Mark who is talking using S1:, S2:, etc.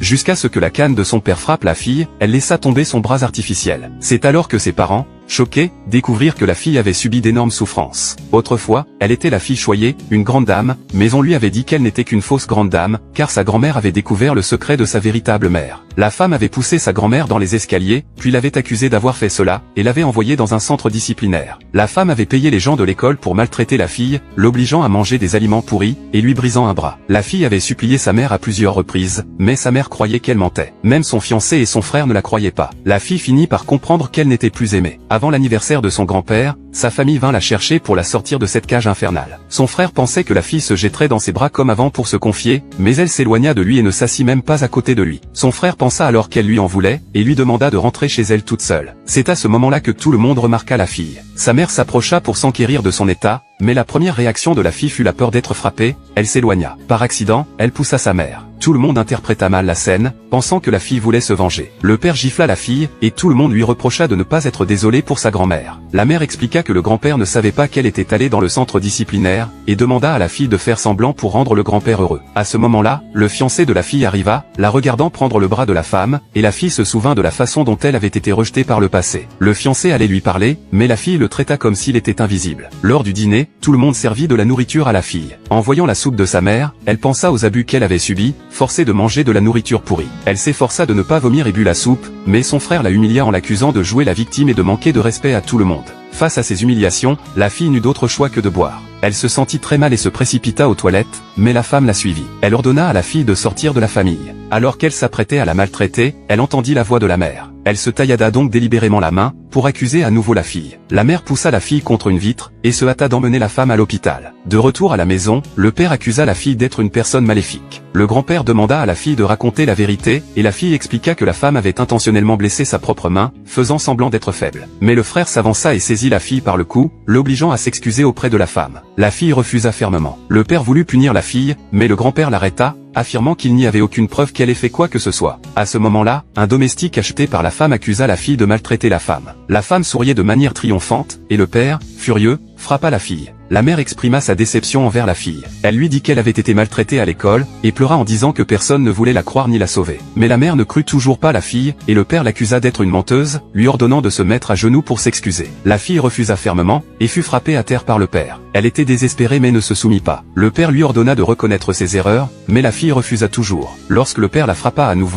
S1: jusqu'à ce que la canne de son père frappe la fille, elle laissa tomber son bras artificiel. C'est alors que ses parents, choqués, découvrirent que la fille avait subi d'énormes souffrances. Autrefois, elle était la fille choyée, une grande dame, mais on lui avait dit qu'elle n'était qu'une fausse grande dame, car sa grand-mère avait découvert le secret de sa véritable mère. La femme avait poussé sa grand-mère dans les escaliers, puis l'avait accusée d'avoir fait cela, et l'avait envoyée dans un centre disciplinaire. La femme avait payé les gens de l'école pour maltraiter la fille, l'obligeant à manger des aliments pourris, et lui brisant un bras. La fille avait supplié sa mère à plusieurs reprises, mais sa mère croyait qu'elle mentait. Même son fiancé et son frère ne la croyaient pas. La fille finit par comprendre qu'elle n'était plus aimée. Avant l'anniversaire de son grand-père, sa famille vint la chercher pour la sortir de cette cage infernale. Son frère pensait que la fille se jetterait dans ses bras comme avant pour se confier, mais elle s'éloigna de lui et ne s'assit même pas à côté de lui. Son frère pensa alors qu'elle lui en voulait, et lui demanda de rentrer chez elle toute seule. C'est à ce moment-là que tout le monde remarqua la fille. Sa mère s'approcha pour s'enquérir de son état, mais la première réaction de la fille fut la peur d'être frappée, elle s'éloigna. Par accident, elle poussa sa mère. Tout le monde interpréta mal la scène, pensant que la fille voulait se venger. Le père gifla la fille, et tout le monde lui reprocha de ne pas être désolé pour sa grand-mère. La mère expliqua que le grand-père ne savait pas qu'elle était allée dans le centre disciplinaire, et demanda à la fille de faire semblant pour rendre le grand-père heureux. À ce moment-là, le fiancé de la fille arriva, la regardant prendre le bras de la femme, et la fille se souvint de la façon dont elle avait été rejetée par le passé. Le fiancé allait lui parler, mais la fille le traita comme s'il était invisible. Lors du dîner, tout le monde servit de la nourriture à la fille. En voyant la soupe de sa mère, elle pensa aux abus qu'elle avait subis, forcée de manger de la nourriture pourrie. Elle s'efforça de ne pas vomir et but la soupe, mais son frère la humilia en l'accusant de jouer la victime et de manquer de respect à tout le monde. Face à ces humiliations, la fille n'eut d'autre choix que de boire. Elle se sentit très mal et se précipita aux toilettes, mais la femme la suivit. Elle ordonna à la fille de sortir de la famille. Alors qu'elle s'apprêtait à la maltraiter, elle entendit la voix de la mère. Elle se taillada donc délibérément la main, pour accuser à nouveau la fille. La mère poussa la fille contre une vitre, et se hâta d'emmener la femme à l'hôpital. De retour à la maison, le père accusa la fille d'être une personne maléfique. Le grand-père demanda à la fille de raconter la vérité, et la fille expliqua que la femme avait intentionnellement blessé sa propre main, faisant semblant d'être faible. Mais le frère s'avança et saisit la fille par le cou, l'obligeant à s'excuser auprès de la femme. La fille refusa fermement. Le père voulut punir la fille, mais le grand-père l'arrêta, affirmant qu'il n'y avait aucune preuve qu'elle ait fait quoi que ce soit. À ce moment-là, un domestique acheté par la femme accusa la fille de maltraiter la femme. La femme souriait de manière triomphante, et le père, furieux, frappa la fille. La mère exprima sa déception envers la fille. Elle lui dit qu'elle avait été maltraitée à l'école, et pleura en disant que personne ne voulait la croire ni la sauver. Mais la mère ne crut toujours pas la fille, et le père l'accusa d'être une menteuse, lui ordonnant de se mettre à genoux pour s'excuser. La fille refusa fermement, et fut frappée à terre par le père. Elle était désespérée mais ne se soumit pas. Le père lui ordonna de reconnaître ses erreurs, mais la fille refusa toujours. Lorsque le père la frappa à nouveau,